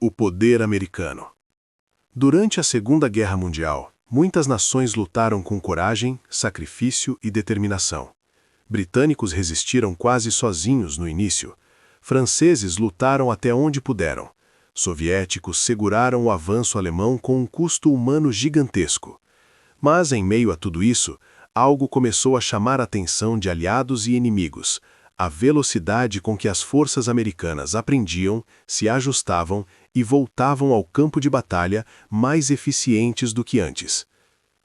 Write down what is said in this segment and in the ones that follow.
O poder americano. Durante a Segunda Guerra Mundial, muitas nações lutaram com coragem, sacrifício e determinação. Britânicos resistiram quase sozinhos no início. Franceses lutaram até onde puderam. Soviéticos seguraram o avanço alemão com um custo humano gigantesco. Mas, em meio a tudo isso, algo começou a chamar a atenção de aliados e inimigos: a velocidade com que as forças americanas aprendiam, se ajustavam e voltavam ao campo de batalha mais eficientes do que antes.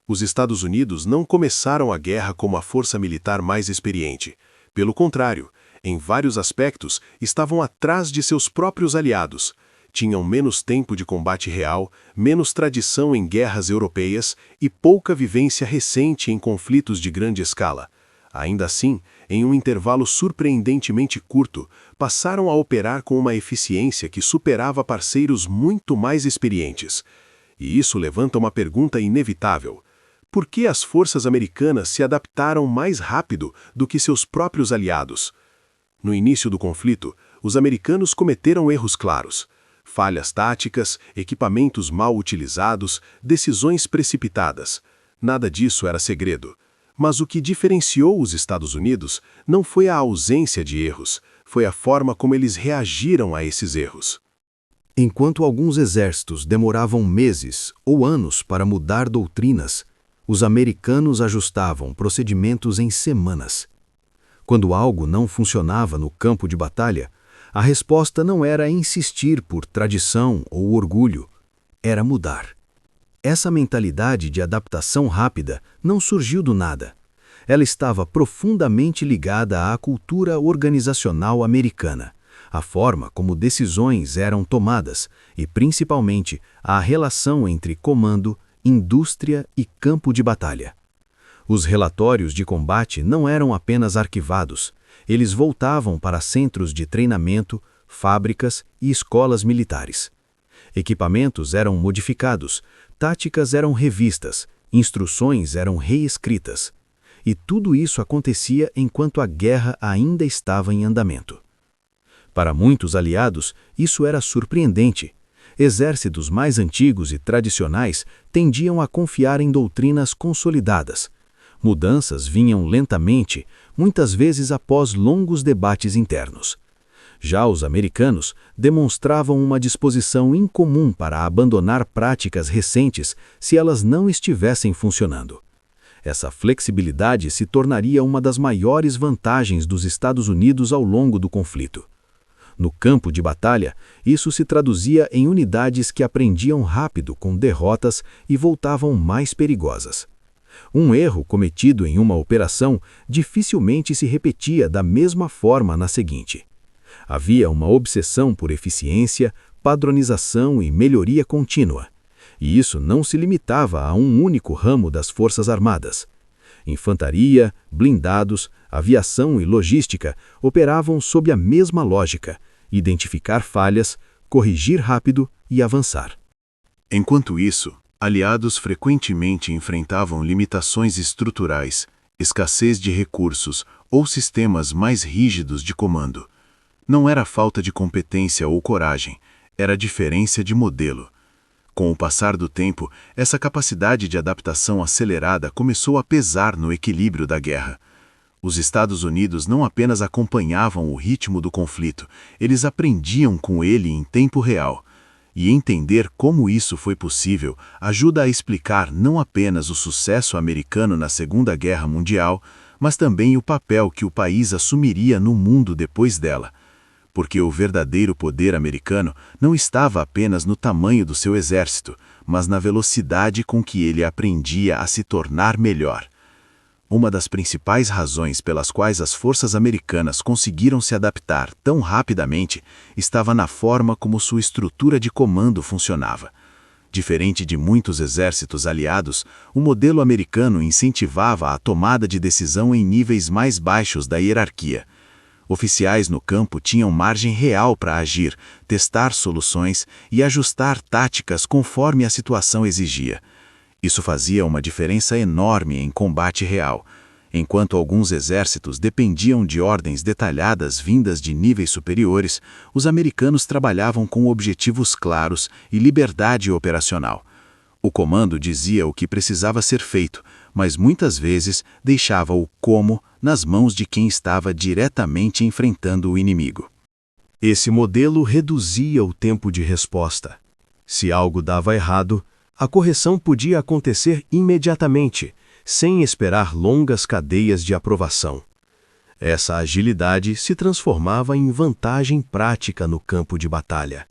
Os Estados Unidos não começaram a guerra como a força militar mais experiente. Pelo contrário, em vários aspectos, estavam atrás de seus próprios aliados. Tinham menos tempo de combate real, menos tradição em guerras europeias e pouca vivência recente em conflitos de grande escala. Ainda assim, em um intervalo surpreendentemente curto, passaram a operar com uma eficiência que superava parceiros muito mais experientes. E isso levanta uma pergunta inevitável: por que as forças americanas se adaptaram mais rápido do que seus próprios aliados? No início do conflito, os americanos cometeram erros claros: falhas táticas, equipamentos mal utilizados, decisões precipitadas. Nada disso era segredo. Mas o que diferenciou os Estados Unidos não foi a ausência de erros, foi a forma como eles reagiram a esses erros. Enquanto alguns exércitos demoravam meses ou anos para mudar doutrinas, os americanos ajustavam procedimentos em semanas. Quando algo não funcionava no campo de batalha, a resposta não era insistir por tradição ou orgulho, era mudar. Essa mentalidade de adaptação rápida não surgiu do nada. Ela estava profundamente ligada à cultura organizacional americana, à forma como decisões eram tomadas e, principalmente, à relação entre comando, indústria e campo de batalha. Os relatórios de combate não eram apenas arquivados, eles voltavam para centros de treinamento, fábricas e escolas militares. Equipamentos eram modificados, táticas eram revistas, instruções eram reescritas. E tudo isso acontecia enquanto a guerra ainda estava em andamento. Para muitos aliados, isso era surpreendente. Exércitos mais antigos e tradicionais tendiam a confiar em doutrinas consolidadas. Mudanças vinham lentamente, muitas vezes após longos debates internos. Já os americanos demonstravam uma disposição incomum para abandonar práticas recentes se elas não estivessem funcionando. Essa flexibilidade se tornaria uma das maiores vantagens dos Estados Unidos ao longo do conflito. No campo de batalha, isso se traduzia em unidades que aprendiam rápido com derrotas e voltavam mais perigosas. Um erro cometido em uma operação dificilmente se repetia da mesma forma na seguinte. Havia uma obsessão por eficiência, padronização e melhoria contínua. E isso não se limitava a um único ramo das Forças Armadas. Infantaria, blindados, aviação e logística operavam sob a mesma lógica: identificar falhas, corrigir rápido e avançar. Enquanto isso, aliados frequentemente enfrentavam limitações estruturais, escassez de recursos ou sistemas mais rígidos de comando. Não era falta de competência ou coragem, era diferença de modelo. Com o passar do tempo, essa capacidade de adaptação acelerada começou a pesar no equilíbrio da guerra. Os Estados Unidos não apenas acompanhavam o ritmo do conflito, eles aprendiam com ele em tempo real. E entender como isso foi possível ajuda a explicar não apenas o sucesso americano na Segunda Guerra Mundial, mas também o papel que o país assumiria no mundo depois dela. Porque o verdadeiro poder americano não estava apenas no tamanho do seu exército, mas na velocidade com que ele aprendia a se tornar melhor. Uma das principais razões pelas quais as forças americanas conseguiram se adaptar tão rapidamente estava na forma como sua estrutura de comando funcionava. Diferente de muitos exércitos aliados, o modelo americano incentivava a tomada de decisão em níveis mais baixos da hierarquia. Oficiais no campo tinham margem real para agir, testar soluções e ajustar táticas conforme a situação exigia. Isso fazia uma diferença enorme em combate real. Enquanto alguns exércitos dependiam de ordens detalhadas vindas de níveis superiores, os americanos trabalhavam com objetivos claros e liberdade operacional. O comando dizia o que precisava ser feito, mas muitas vezes deixava o como nas mãos de quem estava diretamente enfrentando o inimigo. Esse modelo reduzia o tempo de resposta. Se algo dava errado, a correção podia acontecer imediatamente, sem esperar longas cadeias de aprovação. Essa agilidade se transformava em vantagem prática no campo de batalha.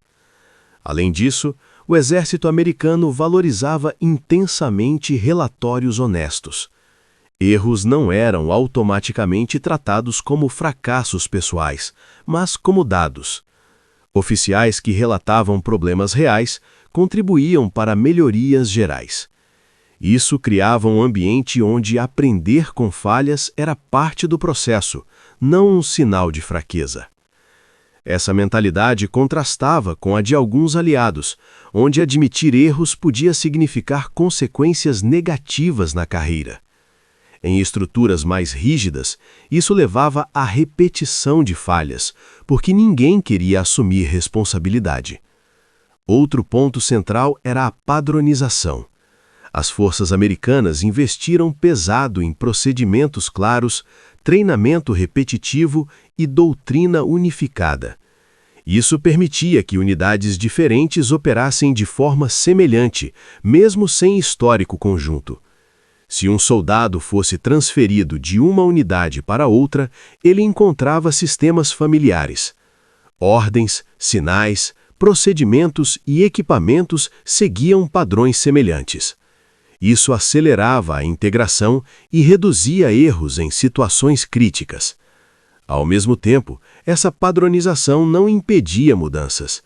Além disso, o exército americano valorizava intensamente relatórios honestos. Erros não eram automaticamente tratados como fracassos pessoais, mas como dados. Oficiais que relatavam problemas reais contribuíam para melhorias gerais. Isso criava um ambiente onde aprender com falhas era parte do processo, não um sinal de fraqueza. Essa mentalidade contrastava com a de alguns aliados, onde admitir erros podia significar consequências negativas na carreira. Em estruturas mais rígidas, isso levava à repetição de falhas, porque ninguém queria assumir responsabilidade. Outro ponto central era a padronização. As forças americanas investiram pesado em procedimentos claros, treinamento repetitivo e doutrina unificada. Isso permitia que unidades diferentes operassem de forma semelhante, mesmo sem histórico conjunto. Se um soldado fosse transferido de uma unidade para outra, ele encontrava sistemas familiares. Ordens, sinais, procedimentos e equipamentos seguiam padrões semelhantes. Isso acelerava a integração e reduzia erros em situações críticas. Ao mesmo tempo, essa padronização não impedia mudanças.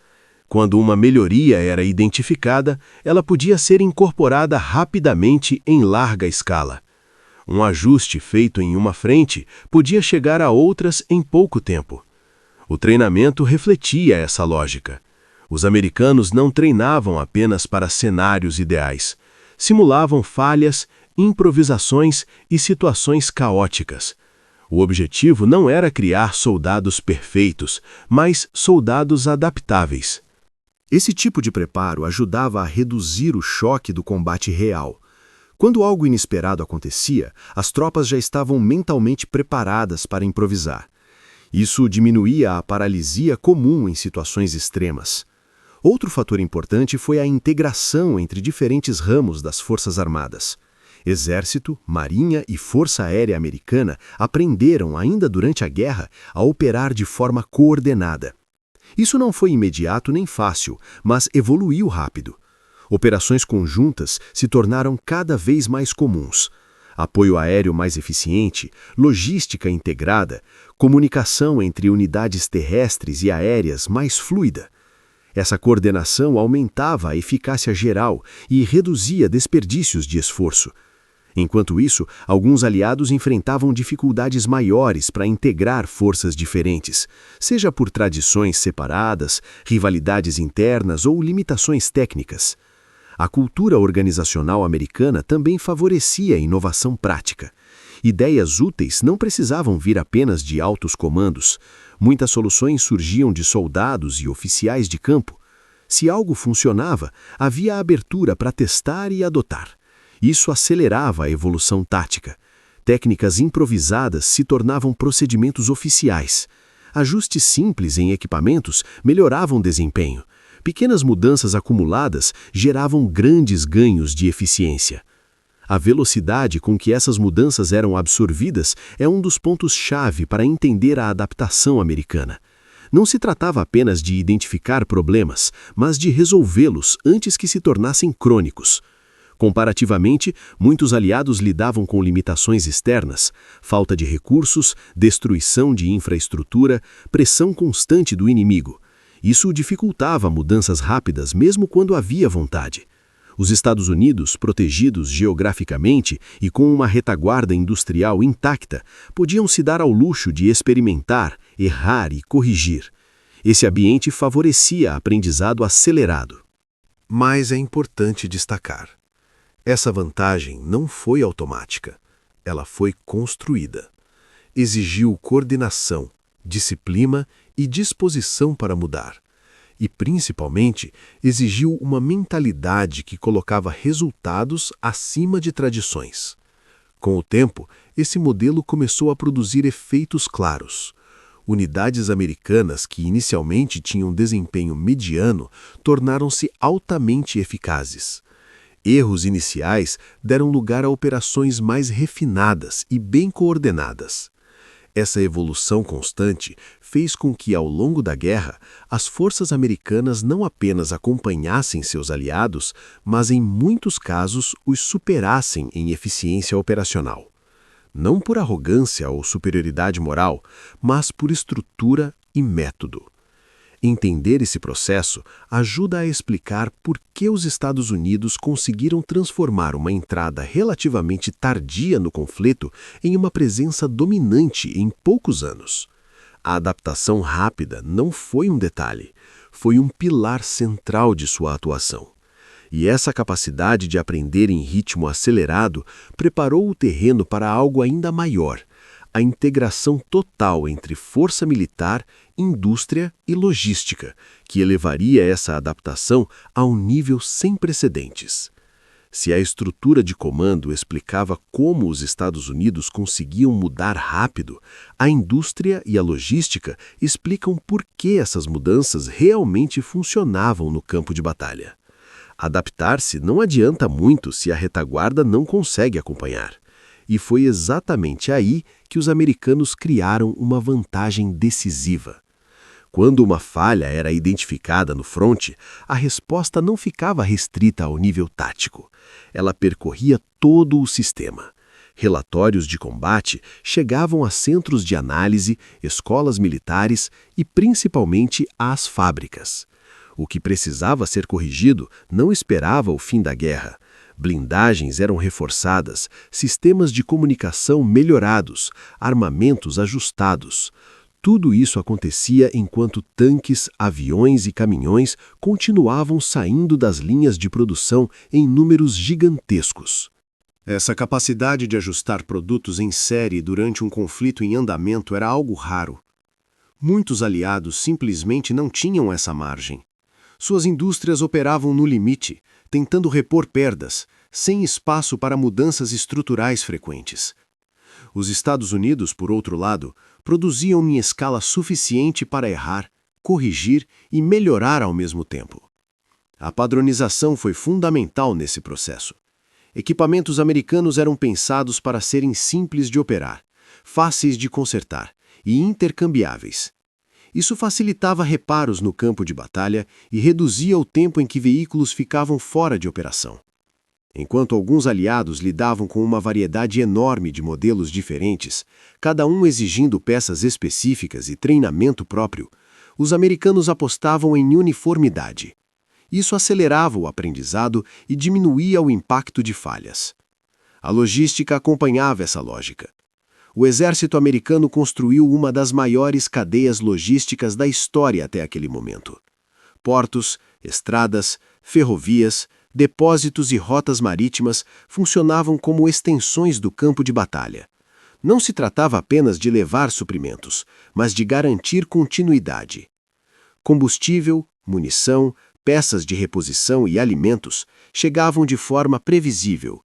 Quando uma melhoria era identificada, ela podia ser incorporada rapidamente em larga escala. Um ajuste feito em uma frente podia chegar a outras em pouco tempo. O treinamento refletia essa lógica. Os americanos não treinavam apenas para cenários ideais. Simulavam falhas, improvisações e situações caóticas. O objetivo não era criar soldados perfeitos, mas soldados adaptáveis. Esse tipo de preparo ajudava a reduzir o choque do combate real. Quando algo inesperado acontecia, as tropas já estavam mentalmente preparadas para improvisar. Isso diminuía a paralisia comum em situações extremas. Outro fator importante foi a integração entre diferentes ramos das Forças Armadas. Exército, Marinha e Força Aérea Americana aprenderam, ainda durante a guerra, a operar de forma coordenada. Isso não foi imediato nem fácil, mas evoluiu rápido. Operações conjuntas se tornaram cada vez mais comuns. Apoio aéreo mais eficiente, logística integrada, comunicação entre unidades terrestres e aéreas mais fluida. Essa coordenação aumentava a eficácia geral e reduzia desperdícios de esforço. Enquanto isso, alguns aliados enfrentavam dificuldades maiores para integrar forças diferentes, seja por tradições separadas, rivalidades internas ou limitações técnicas. A cultura organizacional americana também favorecia a inovação prática. Ideias úteis não precisavam vir apenas de altos comandos. Muitas soluções surgiam de soldados e oficiais de campo. Se algo funcionava, havia abertura para testar e adotar. Isso acelerava a evolução tática. Técnicas improvisadas se tornavam procedimentos oficiais. Ajustes simples em equipamentos melhoravam o desempenho. Pequenas mudanças acumuladas geravam grandes ganhos de eficiência. A velocidade com que essas mudanças eram absorvidas é um dos pontos-chave para entender a adaptação americana. Não se tratava apenas de identificar problemas, mas de resolvê-los antes que se tornassem crônicos. Comparativamente, muitos aliados lidavam com limitações externas, falta de recursos, destruição de infraestrutura, pressão constante do inimigo. Isso dificultava mudanças rápidas mesmo quando havia vontade. Os Estados Unidos, protegidos geograficamente e com uma retaguarda industrial intacta, podiam se dar ao luxo de experimentar, errar e corrigir. Esse ambiente favorecia aprendizado acelerado. Mas é importante destacar: essa vantagem não foi automática. ela foi construída. Exigiu coordenação, disciplina e disposição para mudar. E, principalmente, exigiu uma mentalidade que colocava resultados acima de tradições. Com o tempo, esse modelo começou a produzir efeitos claros. Unidades americanas que inicialmente tinham desempenho mediano tornaram-se altamente eficazes. Erros iniciais deram lugar a operações mais refinadas e bem coordenadas. Essa evolução constante fez com que, ao longo da guerra, as forças americanas não apenas acompanhassem seus aliados, mas, em muitos casos, os superassem em eficiência operacional. Não por arrogância ou superioridade moral, mas por estrutura e método. Entender esse processo ajuda a explicar por que os Estados Unidos conseguiram transformar uma entrada relativamente tardia no conflito em uma presença dominante em poucos anos. A adaptação rápida não foi um detalhe, foi um pilar central de sua atuação. E essa capacidade de aprender em ritmo acelerado preparou o terreno para algo ainda maior: a integração total entre força militar, indústria e logística, que elevaria essa adaptação a um nível sem precedentes. Se a estrutura de comando explicava como os Estados Unidos conseguiam mudar rápido, a indústria e a logística explicam por que essas mudanças realmente funcionavam no campo de batalha. Adaptar-se não adianta muito se a retaguarda não consegue acompanhar. E foi exatamente aí que os americanos criaram uma vantagem decisiva. Quando uma falha era identificada no fronte, a resposta não ficava restrita ao nível tático. Ela percorria todo o sistema. Relatórios de combate chegavam a centros de análise, escolas militares e, principalmente, às fábricas. O que precisava ser corrigido não esperava o fim da guerra. Blindagens eram reforçadas, sistemas de comunicação melhorados, armamentos ajustados. Tudo isso acontecia enquanto tanques, aviões e caminhões continuavam saindo das linhas de produção em números gigantescos. Essa capacidade de ajustar produtos em série durante um conflito em andamento era algo raro. Muitos aliados simplesmente não tinham essa margem. Suas indústrias operavam no limite, tentando repor perdas, sem espaço para mudanças estruturais frequentes. Os Estados Unidos, por outro lado, produziam em escala suficiente para errar, corrigir e melhorar ao mesmo tempo. A padronização foi fundamental nesse processo. Equipamentos americanos eram pensados para serem simples de operar, fáceis de consertar e intercambiáveis. Isso facilitava reparos no campo de batalha e reduzia o tempo em que veículos ficavam fora de operação. Enquanto alguns aliados lidavam com uma variedade enorme de modelos diferentes, cada um exigindo peças específicas e treinamento próprio, os americanos apostavam em uniformidade. Isso acelerava o aprendizado e diminuía o impacto de falhas. A logística acompanhava essa lógica. O exército americano construiu uma das maiores cadeias logísticas da história até aquele momento. Portos, estradas, ferrovias, depósitos e rotas marítimas funcionavam como extensões do campo de batalha. Não se tratava apenas de levar suprimentos, mas de garantir continuidade. Combustível, munição, peças de reposição e alimentos chegavam de forma previsível.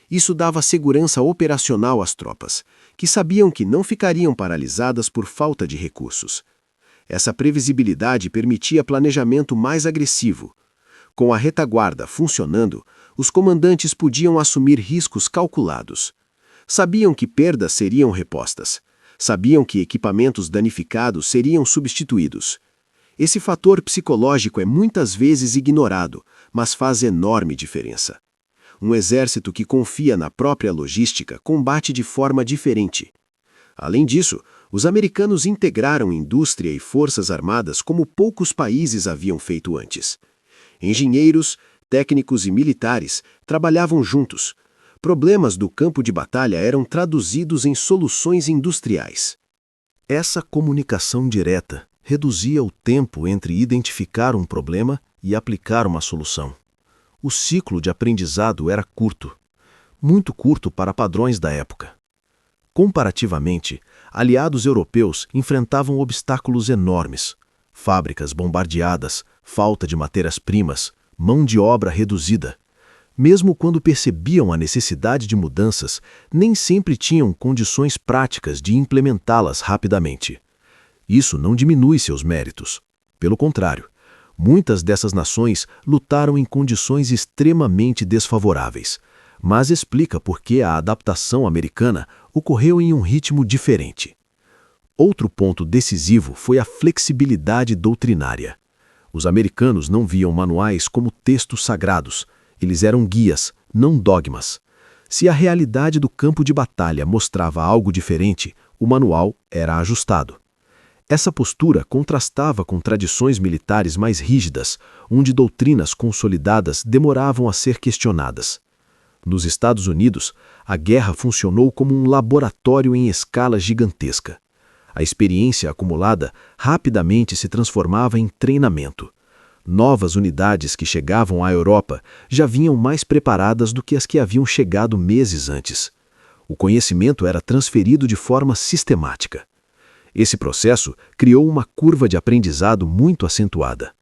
Isso dava segurança operacional às tropas, que sabiam que não ficariam paralisadas por falta de recursos. Essa previsibilidade permitia planejamento mais agressivo. Com a retaguarda funcionando, os comandantes podiam assumir riscos calculados. Sabiam que perdas seriam repostas. Sabiam que equipamentos danificados seriam substituídos. Esse fator psicológico é muitas vezes ignorado, mas faz enorme diferença. Um exército que confia na própria logística combate de forma diferente. Além disso, os americanos integraram indústria e forças armadas como poucos países haviam feito antes. Engenheiros, técnicos e militares trabalhavam juntos. Problemas do campo de batalha eram traduzidos em soluções industriais. Essa comunicação direta reduzia o tempo entre identificar um problema e aplicar uma solução. O ciclo de aprendizado era curto, muito curto para padrões da época. Comparativamente, aliados europeus enfrentavam obstáculos enormes: fábricas bombardeadas, falta de matérias-primas, mão de obra reduzida. Mesmo quando percebiam a necessidade de mudanças, nem sempre tinham condições práticas de implementá-las rapidamente. Isso não diminui seus méritos. Pelo contrário, muitas dessas nações lutaram em condições extremamente desfavoráveis, mas explica por que a adaptação americana ocorreu em um ritmo diferente. Outro ponto decisivo foi a flexibilidade doutrinária. Os americanos não viam manuais como textos sagrados. Eles eram guias, não dogmas. Se a realidade do campo de batalha mostrava algo diferente, o manual era ajustado. Essa postura contrastava com tradições militares mais rígidas, onde doutrinas consolidadas demoravam a ser questionadas. Nos Estados Unidos, a guerra funcionou como um laboratório em escala gigantesca. A experiência acumulada rapidamente se transformava em treinamento. Novas unidades que chegavam à Europa já vinham mais preparadas do que as que haviam chegado meses antes. O conhecimento era transferido de forma sistemática. Esse processo criou uma curva de aprendizado muito acentuada.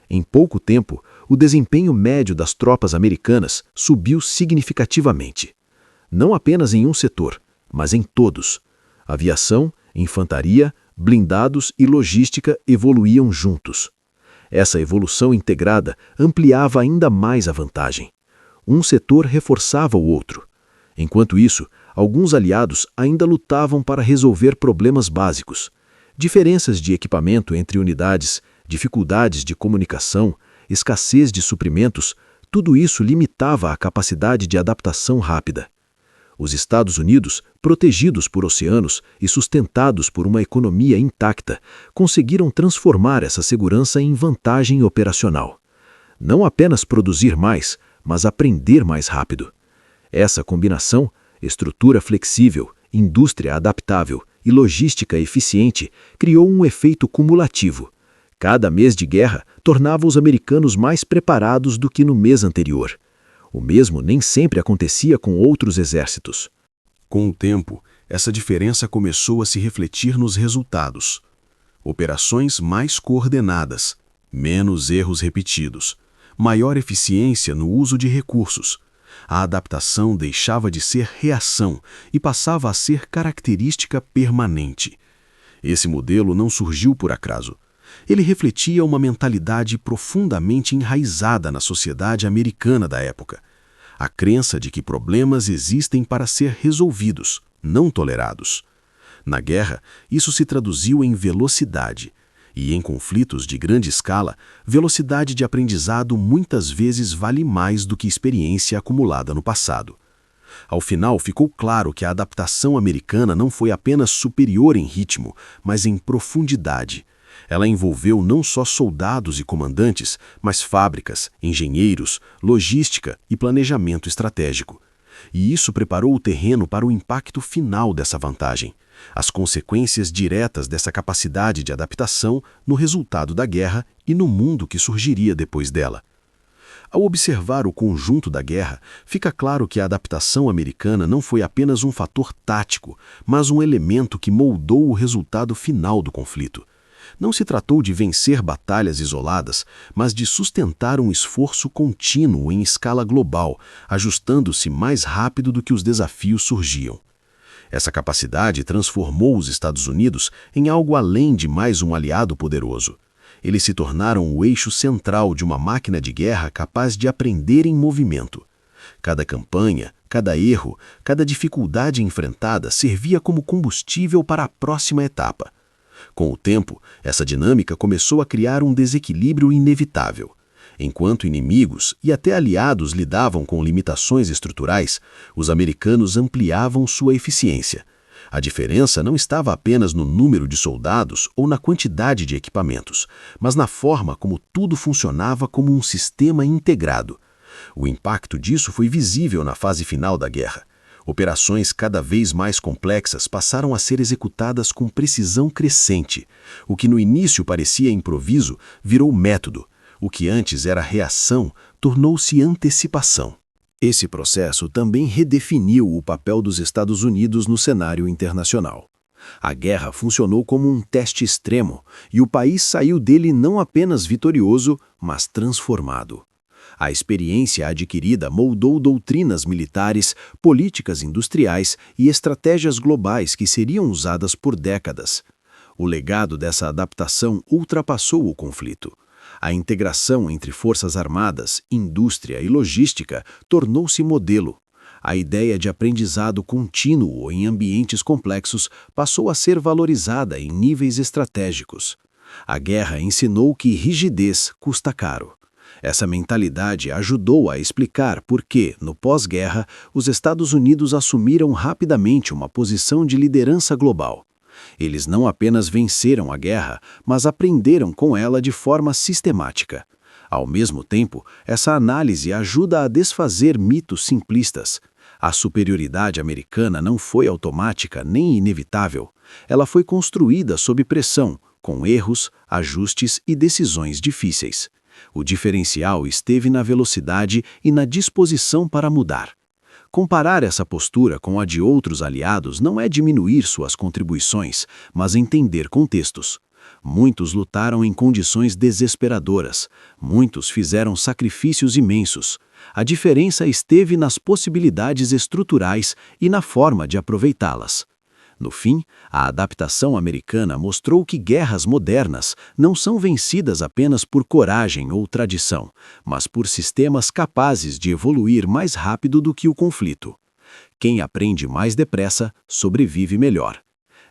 Em pouco tempo, o desempenho médio das tropas americanas subiu significativamente. Não apenas em um setor, mas em todos. Aviação, infantaria, blindados e logística evoluíam juntos. Essa evolução integrada ampliava ainda mais a vantagem. Um setor reforçava o outro. Enquanto isso, alguns aliados ainda lutavam para resolver problemas básicos. Diferenças de equipamento entre unidades, dificuldades de comunicação, escassez de suprimentos, tudo isso limitava a capacidade de adaptação rápida. Os Estados Unidos, protegidos por oceanos e sustentados por uma economia intacta, conseguiram transformar essa segurança em vantagem operacional. Não apenas produzir mais, mas aprender mais rápido. Essa combinação, estrutura flexível, indústria adaptável e logística eficiente, criou um efeito cumulativo. Cada mês de guerra tornava os americanos mais preparados do que no mês anterior. O mesmo nem sempre acontecia com outros exércitos. Com o tempo, essa diferença começou a se refletir nos resultados. Operações mais coordenadas, menos erros repetidos, maior eficiência no uso de recursos. A adaptação deixava de ser reação e passava a ser característica permanente. Esse modelo não surgiu por acaso. Ele refletia uma mentalidade profundamente enraizada na sociedade americana da época. A crença de que problemas existem para ser resolvidos, não tolerados. Na guerra, isso se traduziu em velocidade. E em conflitos de grande escala, velocidade de aprendizado muitas vezes vale mais do que experiência acumulada no passado. Ao final, ficou claro que a adaptação americana não foi apenas superior em ritmo, mas em profundidade. Ela envolveu não só soldados e comandantes, mas fábricas, engenheiros, logística e planejamento estratégico. E isso preparou o terreno para o impacto final dessa vantagem, as consequências diretas dessa capacidade de adaptação no resultado da guerra e no mundo que surgiria depois dela. Ao observar o conjunto da guerra, fica claro que a adaptação americana não foi apenas um fator tático, mas um elemento que moldou o resultado final do conflito. Não se tratou de vencer batalhas isoladas, mas de sustentar um esforço contínuo em escala global, ajustando-se mais rápido do que os desafios surgiam. Essa capacidade transformou os Estados Unidos em algo além de mais um aliado poderoso. Eles se tornaram o eixo central de uma máquina de guerra capaz de aprender em movimento. Cada campanha, cada erro, cada dificuldade enfrentada servia como combustível para a próxima etapa. Com o tempo, essa dinâmica começou a criar um desequilíbrio inevitável. Enquanto inimigos e até aliados lidavam com limitações estruturais, os americanos ampliavam sua eficiência. A diferença não estava apenas no número de soldados ou na quantidade de equipamentos, mas na forma como tudo funcionava como um sistema integrado. O impacto disso foi visível na fase final da guerra. Operações cada vez mais complexas passaram a ser executadas com precisão crescente. O que no início parecia improviso virou método. O que antes era reação tornou-se antecipação. Esse processo também redefiniu o papel dos Estados Unidos no cenário internacional. A guerra funcionou como um teste extremo, e o país saiu dele não apenas vitorioso, mas transformado. A experiência adquirida moldou doutrinas militares, políticas industriais e estratégias globais que seriam usadas por décadas. O legado dessa adaptação ultrapassou o conflito. A integração entre forças armadas, indústria e logística tornou-se modelo. A ideia de aprendizado contínuo em ambientes complexos passou a ser valorizada em níveis estratégicos. A guerra ensinou que rigidez custa caro. Essa mentalidade ajudou a explicar por que, no pós-guerra, os Estados Unidos assumiram rapidamente uma posição de liderança global. Eles não apenas venceram a guerra, mas aprenderam com ela de forma sistemática. Ao mesmo tempo, essa análise ajuda a desfazer mitos simplistas. A superioridade americana não foi automática nem inevitável. Ela foi construída sob pressão, com erros, ajustes e decisões difíceis. O diferencial esteve na velocidade e na disposição para mudar. Comparar essa postura com a de outros aliados não é diminuir suas contribuições, mas entender contextos. Muitos lutaram em condições desesperadoras. Muitos fizeram sacrifícios imensos. A diferença esteve nas possibilidades estruturais e na forma de aproveitá-las. No fim, a adaptação americana mostrou que guerras modernas não são vencidas apenas por coragem ou tradição, mas por sistemas capazes de evoluir mais rápido do que o conflito. Quem aprende mais depressa, sobrevive melhor.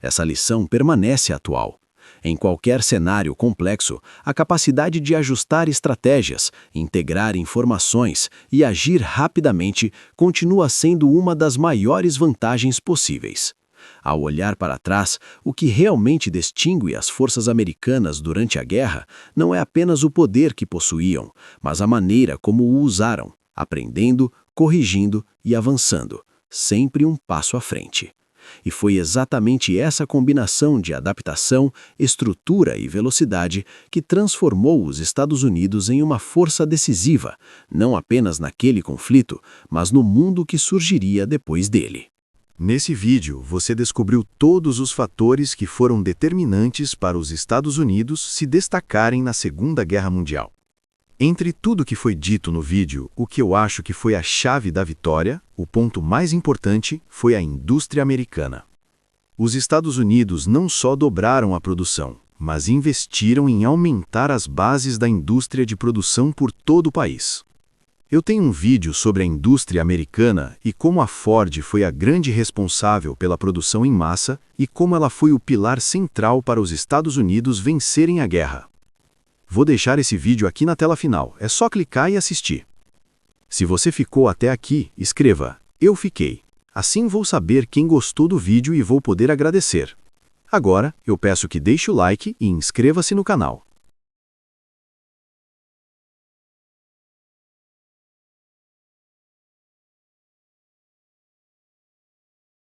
Essa lição permanece atual. Em qualquer cenário complexo, a capacidade de ajustar estratégias, integrar informações e agir rapidamente continua sendo uma das maiores vantagens possíveis. Ao olhar para trás, o que realmente distingue as forças americanas durante a guerra não é apenas o poder que possuíam, mas a maneira como o usaram, aprendendo, corrigindo e avançando, sempre um passo à frente. E foi exatamente essa combinação de adaptação, estrutura e velocidade que transformou os Estados Unidos em uma força decisiva, não apenas naquele conflito, mas no mundo que surgiria depois dele. Nesse vídeo, você descobriu todos os fatores que foram determinantes para os Estados Unidos se destacarem na Segunda Guerra Mundial. Entre tudo que foi dito no vídeo, o que eu acho que foi a chave da vitória, o ponto mais importante, foi a indústria americana. Os Estados Unidos não só dobraram a produção, mas investiram em aumentar as bases da indústria de produção por todo o país. Eu tenho um vídeo sobre a indústria americana e como a Ford foi a grande responsável pela produção em massa e como ela foi o pilar central para os Estados Unidos vencerem a guerra. Vou deixar esse vídeo aqui na tela final, é só clicar e assistir. Se você ficou até aqui, escreva "Eu fiquei". Assim vou saber quem gostou do vídeo e vou poder agradecer. Agora, eu peço que deixe o like e inscreva-se no canal.